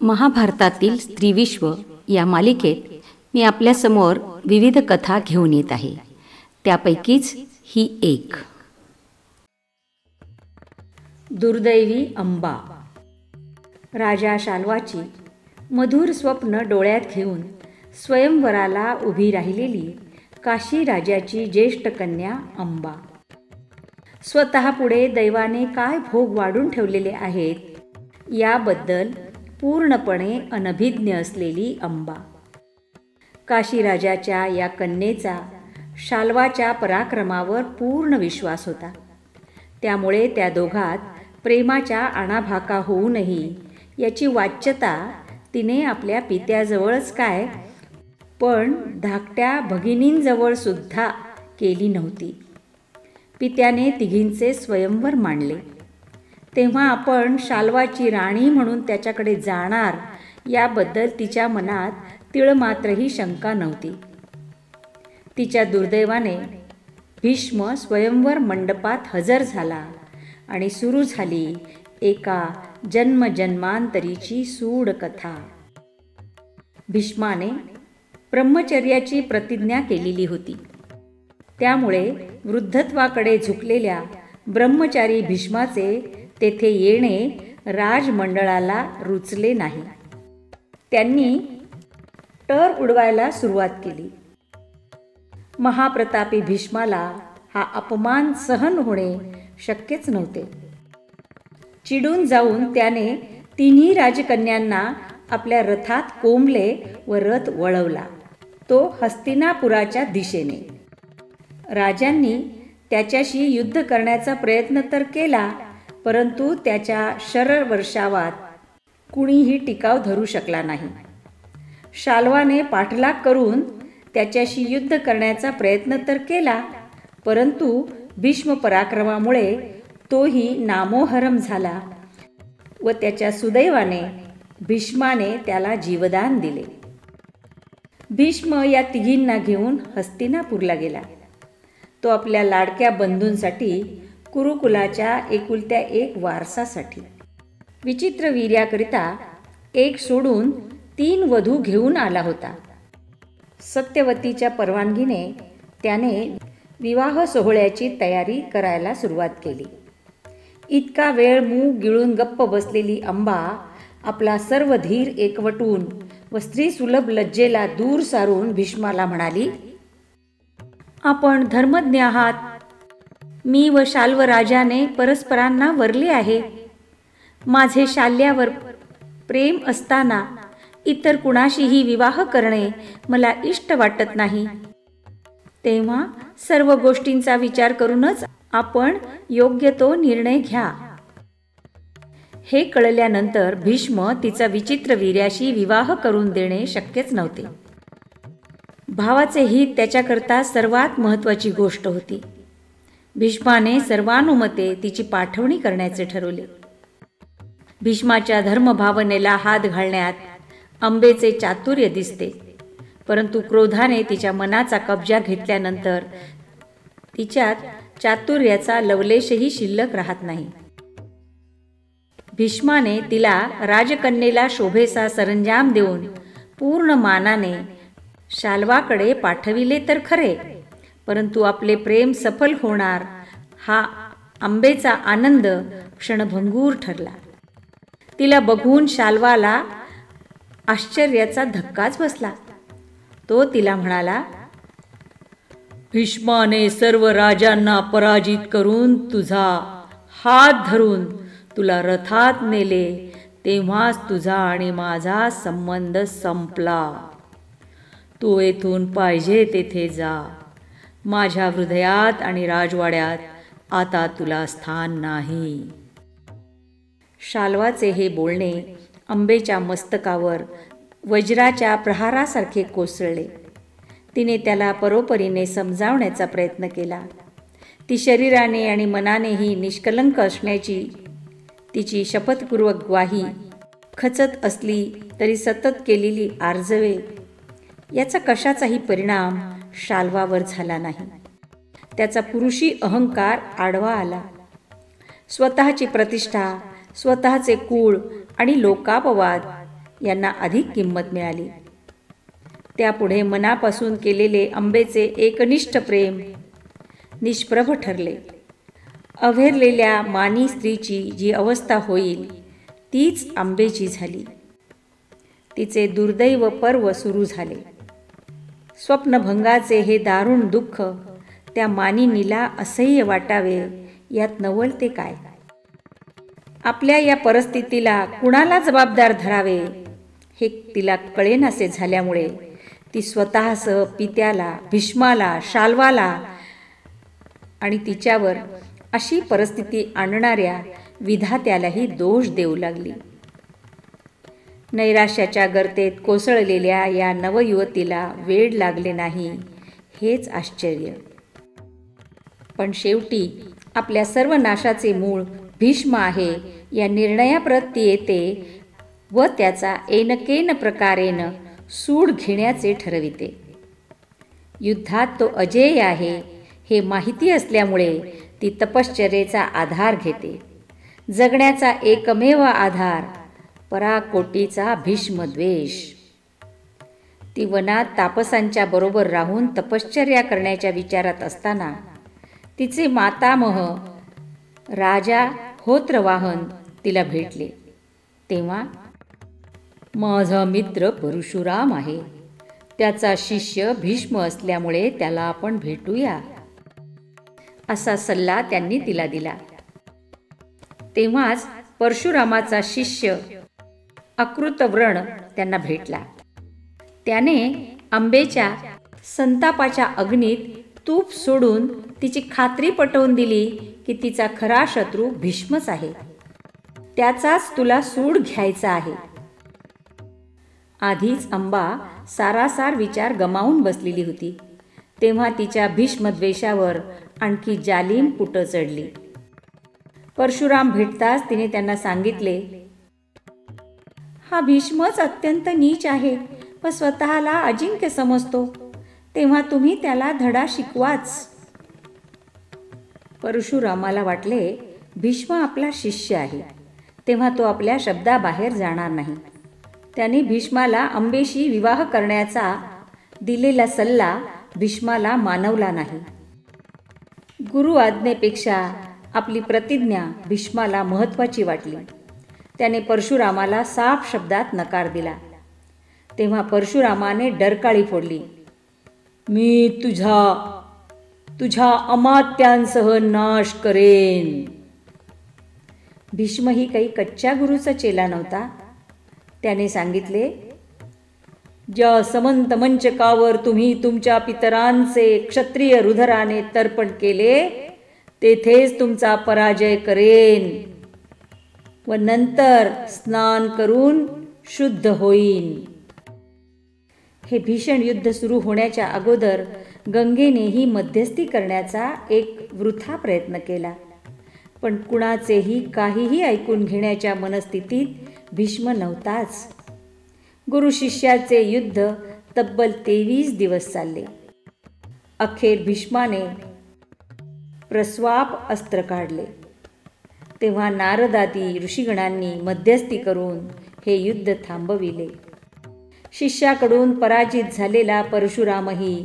महाभारतातील स्त्रीविश्व या मालिकेत मी आपल्यासमोर विविध कथा घेऊन येत आहे. त्यापैकीच ही एक. दुर्दैवी अंबा. राजा शाल्वाची मधुर स्वप्न डोळ्यात घेऊन स्वयंवराला उभी राहिलेली काशी राजाची ज्येष्ठ कन्या अंबा. स्वतः पुढे दैवाने काय भोग वाढून ठेवलेले आहेत याबद्दल पूर्णपणे अनभिज्ञ असलेली अंबा. काशीराजाच्या या कन्येचा शाल्वाच्या पराक्रमावर पूर्ण विश्वास होता. त्यामुळे त्या दोघात प्रेमाच्या आणाभाका होऊनही याची वाच्यता तिने आपल्या पित्याजवळच काय पण धाकट्या भगिनींजवळ सुद्धा केली नव्हती. पित्याने तिघींचे स्वयंवर मांडले तेव्हा आपण शाल्वाची राणी म्हणून त्याच्याकडे जाणार याबद्दल तिच्या मनात तिळमात्रही शंका नव्हती. तिच्या दुर्दैवाने भीष्म स्वयंवर मंडपात हजर झाला आणि सुरू झाली एका जन्मजन्मांतरीची सूड कथा. भीष्माने ब्रह्मचर्याची प्रतिज्ञा केलेली होती. त्यामुळे वृद्धत्वाकडे झुकलेल्या ब्रह्मचारी भीष्माचे तेथे येणे राजमंडळाला रुचले नाही. त्यांनी टर उडवायला सुरुवात केली. महाप्रतापी भीष्माला हा अपमान सहन होणे शक्यच नव्हते. चिडून जाऊन त्याने तिन्ही राजकन्यांना आपल्या रथात कोंबले व रथ वळवला तो हस्तिनापुराच्या दिशेने. राजांनी त्याच्याशी युद्ध करण्याचा प्रयत्न तर केला, परंतु त्याच्या शरवर्षावात कुणीही टिकाव धरू शकला नाही. शाल्वाने पाठलाग करून त्याच्याशी युद्ध करण्याचा प्रयत्न तर केला, परंतु भीष्म पराक्रमामुळे तोही नामोहरम झाला व त्याच्या सुदैवाने भीष्माने त्याला जीवदान दिले. भीष्म या तिघींना घेऊन हस्तिनापूरला गेला. तो आपल्या लाडक्या बंधूंसाठी, कुरुकुलाच्या एकुलत्या एक वारसासाठी विचित्रवीर्याकरिता एक सोडून 3 वधू घेऊन आला होता. सत्यवतीच्या परवानगीने त्याने विवाह सोहळ्याची तयारी करायला सुरुवात केली. इतका वेळ मूग गिळून गप्प बसलेली अंबा आपला सर्व धीर एकवटून व स्त्रीसुलभ लज्जेला दूर सारून भीष्माला म्हणाली, आपण धर्मज्ञ आहात. मी व शाल्वराजाने परस्परांना वरले आहे. माझे शाल्यावर प्रेम असताना इतर कुणाशीही विवाह करणे मला इष्ट वाटत नाही. तेव्हा सर्व गोष्टींचा विचार करूनच आपण योग्य तो निर्णय घ्या. हे कळल्यानंतर भीष्म तिचा विचित्रवीर्याशी विवाह करून देणे शक्यच नव्हते. भावाचे हित त्याच्याकरता सर्वात महत्त्वाची गोष्ट होती. भीष्माने सर्वानुमते तिची पाठवणी करण्याचे ठरवले. भीष्माच्या धर्मभावनेला हात घालण्यात अंबेचे चातुर्य दिसते, परंतु क्रोधाने तिच्या मनाचा कब्जा घेतल्यानंतर तिच्यात चातुर्याचा लवलेशही शिल्लक राहत नाही. भीष्माने तिला राजकन्येला शोभेचा सरंजाम देऊन पूर्ण मानाने शाल्वाकडे पाठविले तर खरे, परंतु आपले प्रेम सफल होणार हा अंबेचा आनंद क्षणभंगूर ठरला. तिला बघून शाल्वाला आश्चर्याचा धक्काच बसला. तो तिला म्हणाला, भीष्माने सर्व राजांना पराजित करून तुझा हात धरून तुला रथात नेले तेव्हाच तुझा आणि माझा संबंध संपला. तू येथून पाहिजे तेथे जा. माझ्या हृदयात आणि राजवाड्यात आता तुला स्थान नाही. शाल्वाचे हे बोलणे अंबेच्या मस्तकावर वज्राच्या प्रहारासारखे कोसळले. तिने त्याला परोपरीने समजावण्याचा प्रयत्न केला. ती शरीराने आणि मनानेही निष्कलंक असण्याची तिची शपथपूर्वक ग्वाही खचत असली तरी सतत केलेली आर्जवे याचा कशाचाही परिणाम शाल्वावर झाला नाही. त्याचा पुरुषी अहंकार आडवा आला. स्वतःची प्रतिष्ठा, स्वतःचे कुळ आणि लोकापवाद यांना अधिक किंमत मिळाली. त्यापुढे मनापासून केलेले अंबेचे एकनिष्ठ प्रेम निष्प्रभ ठरले. अव्हेरलेल्या मानी स्त्रीची जी अवस्था होईल तीच अंबेची झाली. तिचे दुर्दैव पर्व सुरू झाले. स्वप्नभंगाचे हे दारुण दुःख त्या मानिनीला असह्य वाटावे यात नवल ते काय. आपल्या या परिस्थितीला कुणाला जबाबदार धरावे हे तिला कळेनासे झाल्यामुळे ती स्वतःसह पित्याला, भीष्माला, शाल्वाला आणि तिच्यावर अशी परिस्थिती आणणाऱ्या विधात्यालाही दोष देऊ लागली. नैराश्याच्या गर्तेत कोसळलेल्या या नवयुवतीला वेड लागले नाही हेच आश्चर्य. पण शेवटी आपल्या सर्व नाशाचे मूळ भीष्म आहे या निर्णयाप्रत ती येते व त्याचा एनकेन प्रकारेन सूड घेण्याचे ठरविते. युद्धात तो अजेय आहे हे माहिती असल्यामुळे ती तपश्चर्येचा आधार घेते. जगण्याचा एकमेव आधार पराकोटीचा भीष्मद्वेष. ती वनात तापसांच्या बरोबर राहून तपश्चर्या करण्याच्या विचारात असताना तिचे मातामह राजा होत्रवाहन तिला भेटले. तेव्हा माझा मित्र परशुराम आहे, त्याचा शिष्य भीष्म असल्यामुळे त्याला आपण भेटूया असा सल्ला त्यांनी तिला दिला. तेव्हाच परशुरामाचा शिष्य अकृतव्रण त्यांना भेटला. त्याने अंबेच्या संतापाच्या अग्नीत तूप सोडून तिची खात्री पटवून दिली की तिचा खरा शत्रू भीष्मच आहे, त्याचाच तुला सूड घ्यायचा आहे. आधीच अंबा सारासार विचार गमावून बसलेली होती. तेव्हा तिच्या भीष्मद्वेषावर आणखी जालीम पुट चढली. परशुराम भेटताच तिने त्यांना सांगितले, हा भीष्मच अत्यंत नीच आहे व स्वतःला अजिंक्य समजतो, तेव्हा तुम्ही त्याला धडा शिकवाच. परशुरामाला वाटले भीष्म आपला शिष्य आहे, तेव्हा तो आपल्या शब्दाबाहेर जाणार नाही. त्याने भीष्माला अंबेशी विवाह करण्याचा दिलेला सल्ला भीष्माला मानवला नाही. गुरु आज्ञेपेक्षा आपली प्रतिज्ञा भीष्माला महत्त्वाची वाटली. त्याने परशुरामाला साफ शब्दात नकार दिला. तेव्हा परशुरामाने डरकाळी फोडली. मी तुझ्या अमात्यांसह नाश करेन. भीष्म ही काही कच्च्या गुरुचा चेला नव्हता. त्याने सांगितले, ज्या समंत मंचकावर तुम्ही तुमच्या पितरांचे क्षत्रिय रुधिराने तर्पण केले तेथेच तुमचा पराजय करेन व नंतर स्नान करून शुद्ध होईन. हे भीषण युद्ध सुरू होण्याच्या अगोदर गंगेनेही मध्यस्थी करण्याचा एक वृथा प्रयत्न केला, पण कुणाचेही काहीही ऐकून घेण्याच्या मनस्थितीत भीष्म नव्हताच. गुरु शिष्याचे युद्ध तब्बल 23 दिवस चालले. अखेर भीष्माने प्रस्वाप अस्त्र काढले. तेव्हा नारदादी ऋषीगणांनी मध्यस्थी करून हे युद्ध थांबविले. शिष्याकडून पराजित झालेला परशुरामही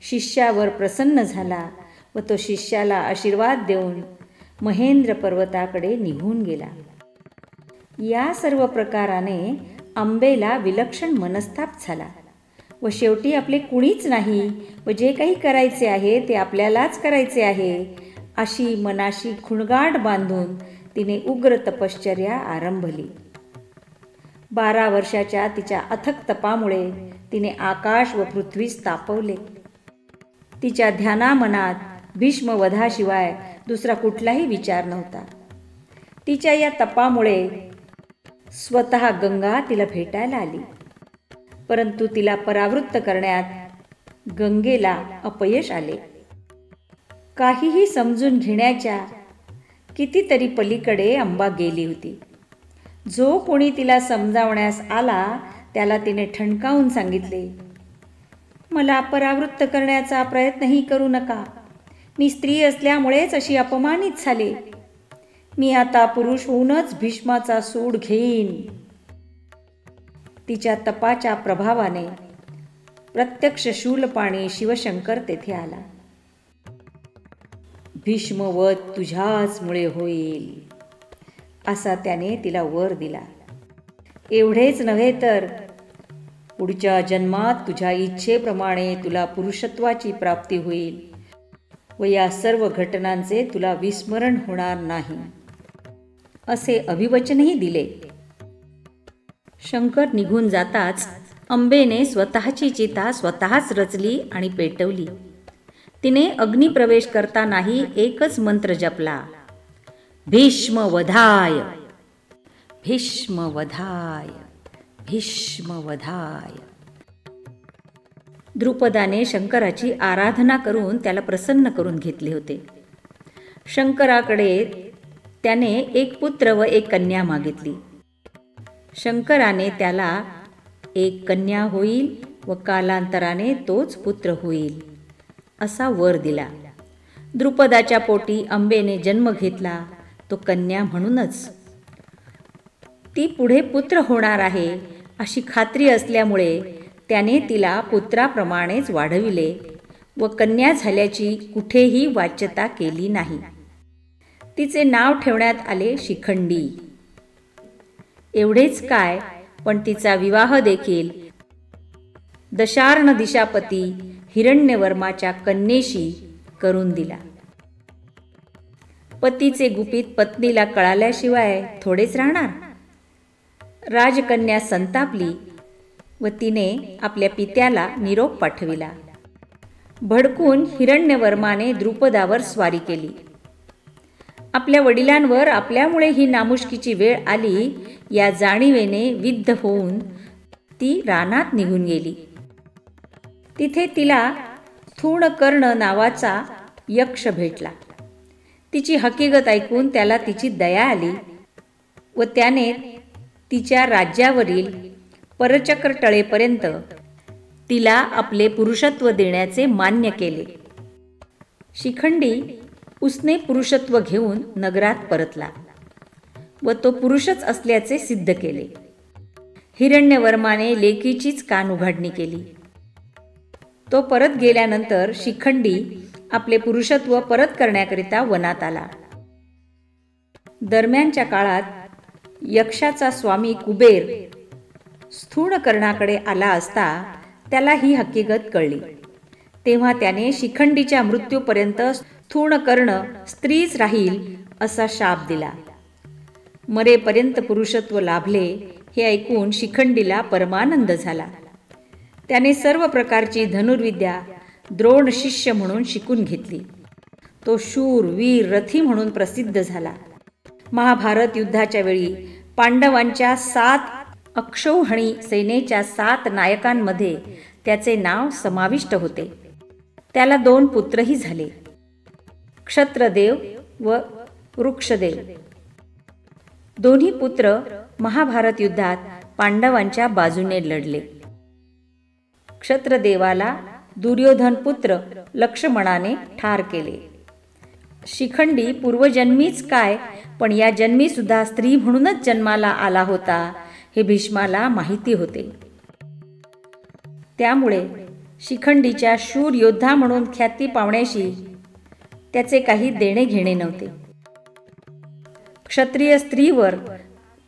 शिष्यावर प्रसन्न झाला व तो शिष्याला आशीर्वाद देऊन महेंद्र पर्वताकडे निघून गेला. या सर्व प्रकाराने अंबेला विलक्षण मनस्ताप झाला व शेवटी आपले कुणीच नाही व जे काही करायचे आहे ते आपल्यालाच करायचे आहे अशी मनाशी खुणगाठ बांधून तिने उग्र तपश्चर्या आरंभली. 12 वर्षाच्या तिच्या अथक तपामुळे तिने आकाश व पृथ्वीस तापवले. तिच्या ध्यानामनात भीष्मवधाशिवाय दुसरा कुठलाही विचार नव्हता. तिच्या या तपामुळे स्वतः गंगा तिला भेटायला आली, परंतु तिला परावृत्त करण्यात गंगेला अपयश आले. काहीही समजून घेण्याच्या कितीतरी पलीकडे अंबा गेली होती. जो कोणी तिला समजावण्यास आला त्याला तिने ठणकावून सांगितले, मला परावृत्त करण्याचा प्रयत्नही करू नका. मी स्त्री असल्यामुळेच अशी अपमानित झाले. मी आता पुरुष होऊनच भीष्माचा सूड घेईन. तिच्या तपाच्या प्रभावाने प्रत्यक्ष शूलपाणी शिवशंकर तेथे आला. भीष्मवध तुझ्याचमुळे होईल असा त्याने तिला वर दिला. एवढेच नव्हे तर पुढच्या जन्मात तुझ्या इच्छेप्रमाणे तुला पुरुषत्वाची प्राप्ती होईल व या सर्व घटनांचे तुला विस्मरण होणार नाही असे अभिवचनही दिले. शंकर निघून जाताच अंबेने स्वतःची चिता स्वतःच रचली आणि पेटवली. तिने अग्निप्रवेश करतानाही एकच मंत्र जपला, भीष्मवधाय भीष्मवधाय भीष्मवधाय. द्रुपदाने शंकराची आराधना करून त्याला प्रसन्न करून घेतले होते. शंकराकडे त्याने एक पुत्र व एक कन्या मागितली. शंकराने त्याला एक कन्या होईल व कालांतराने तोच पुत्र होईल असा वर दिला. द्रुपदाच्या पोटी अंबेने जन्म घेतला तो कन्या म्हणूनच. ती पुढे पुत्र होणार आहे अशी खात्री असल्यामुळे त्याने तिला पुत्राप्रमाणेच वाढविले व कन्या झाल्याची कुठेही वाच्यता केली नाही. तिचे नाव ठेवण्यात आले शिखंडी. एवढेच काय, पण तिचा विवाह देखील दशार्ण दिशापती हिरण्यवर्माच्या कन्येशी करून दिला. पतीचे गुपित पत्नीला कळाल्याशिवाय थोडेच राहणार. राजकन्या संतापली व तिने आपल्या पित्याला निरोप पाठविला. भडकून हिरण्यवर्माने द्रुपदावर स्वारी केली. आपल्या वडिलांवर आपल्यामुळे ही नामुष्कीची वेळ आली या जाणीवेने विद्ध होऊन ती रानात निघून गेली. तिथे तिला स्थूणकर्ण नावाचा यक्ष भेटला. तिची हकीकत ऐकून त्याला तिची दया आली व त्याने तिच्या राज्यावरील परचक्र टळेपर्यंत तिला आपले पुरुषत्व देण्याचे मान्य केले. शिखंडी उसने पुरुषत्व घेऊन नगरात परतला व तो पुरुषच असल्याचे सिद्ध केले. हिरण्यवर्माने लेकीचीच कान उघाडणी केली. तो परत गेल्यानंतर शिखंडी आपले पुरुषत्व परत करण्याकरिता वनात आला. दरम्यानच्या काळात यक्षाचा स्वामी कुबेर स्थूणकर्णाकडे आला असता त्याला ही हकीकत कळली. तेव्हा त्याने शिखंडीच्या मृत्यूपर्यंत स्थूणकर्ण स्त्रीच राहील असा शाप दिला. मरेपर्यंत पुरुषत्व लाभले हे ऐकून शिखंडीला परमानंद झाला. त्याने सर्व प्रकारची धनुर्विद्या द्रोण शिष्य म्हणून शिकून घेतली. तो शूर वीर रथी म्हणून प्रसिद्ध झाला. महाभारत युद्धाच्या वेळी पांडवांच्या 7 अक्षौहिणी सेनेच्या 7 नायकांमध्ये त्याचे नाव समाविष्ट होते. त्याला 2 पुत्रही झाले, क्षत्रदेव व वृक्षदेव. दोन्ही पुत्र महाभारत युद्धात पांडवांच्या बाजूने लढले. क्षत्रदेवाला दुर्योधन पुत्र लक्ष्मणाने ठार केले. शिखंडी पूर्वजन्मीच काय, पण या जन्मी सुद्धा स्त्री म्हणूनच जन्माला आला होता हे भीष्माला माहिती होते. त्यामुळे शिखंडीच्या शूर योद्धा म्हणून ख्याती पावण्याशी त्याचे काही देणे घेणे नव्हते. क्षत्रिय स्त्रीवर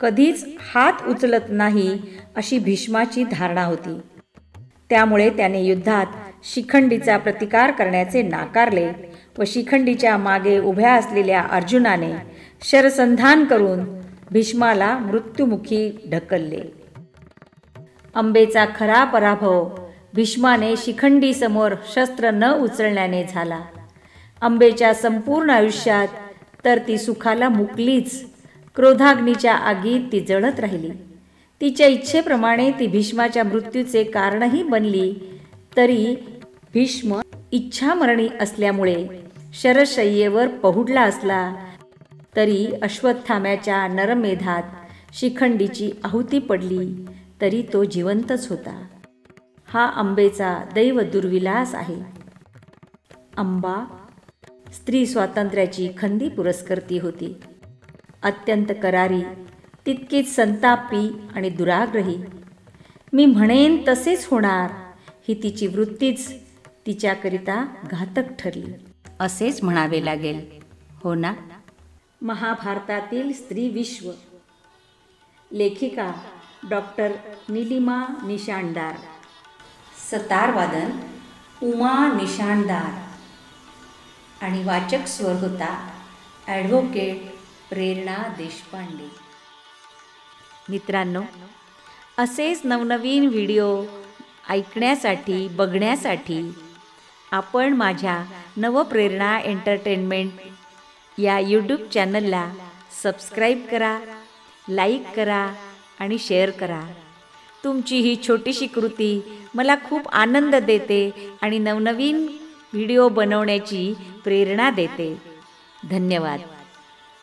कधीच हात उचलत नाही अशी भीष्माची धारणा होती. त्यामुळे त्याने युद्धात शिखंडीचा प्रतिकार करण्याचे नाकारले व शिखंडीच्या मागे उभ्या असलेल्या अर्जुनाने शरसंधान करून भीष्माला मृत्युमुखी ढकलले. अंबेचा खरा पराभव भीष्माने शिखंडीसमोर शस्त्र न उचलण्याने झाला. अंबेच्या संपूर्ण आयुष्यात तर ती सुखाला मुकलीच. क्रोधाग्नीच्या आगीत ती जळत राहिली. तिच्या इच्छेप्रमाणे ती भीष्माच्या मृत्यूचे कारणही बनली. तरी भीष्म इच्छामरणी असल्यामुळे शरशय्येवर पहुडला असला तरी अश्वत्थाम्याच्या नरमेधात शिखंडीची आहुती पडली तरी तो जिवंतच होता. हा अंबेचा दैव दुर्विलास आहे. अंबा स्त्री स्वातंत्र्याची खंदी पुरस्कर्ती होती. अत्यंत करारी, तितकीच संतापी आणि दुराग्रही. मी म्हणेन तसेच होणार ही तिची वृत्तीच तिच्याकरिता घातक ठरली असेच म्हणावे लागेल, हो ना? महाभारतातील स्त्री विश्व. लेखिका डॉक्टर नीलिमा निशाणदार. सतारवादन उमा निशाणदार. आणि वाचक स्वर होता ॲडव्होकेट प्रेरणा देशपांडे. मित्रांनो, असेच नवनवीन व्हिडिओ ऐकण्यासाठी, बघण्यासाठी आपण माझ्या नवप्रेरणा एंटरटेनमेंट या यूट्यूब चॅनलला सबस्क्राईब करा, लाईक करा आणि शेअर करा. तुमची ही छोटीशी कृती मला खूप आनंद देते आणि नवनवीन व्हिडिओ बनवण्याची प्रेरणा देते. धन्यवाद.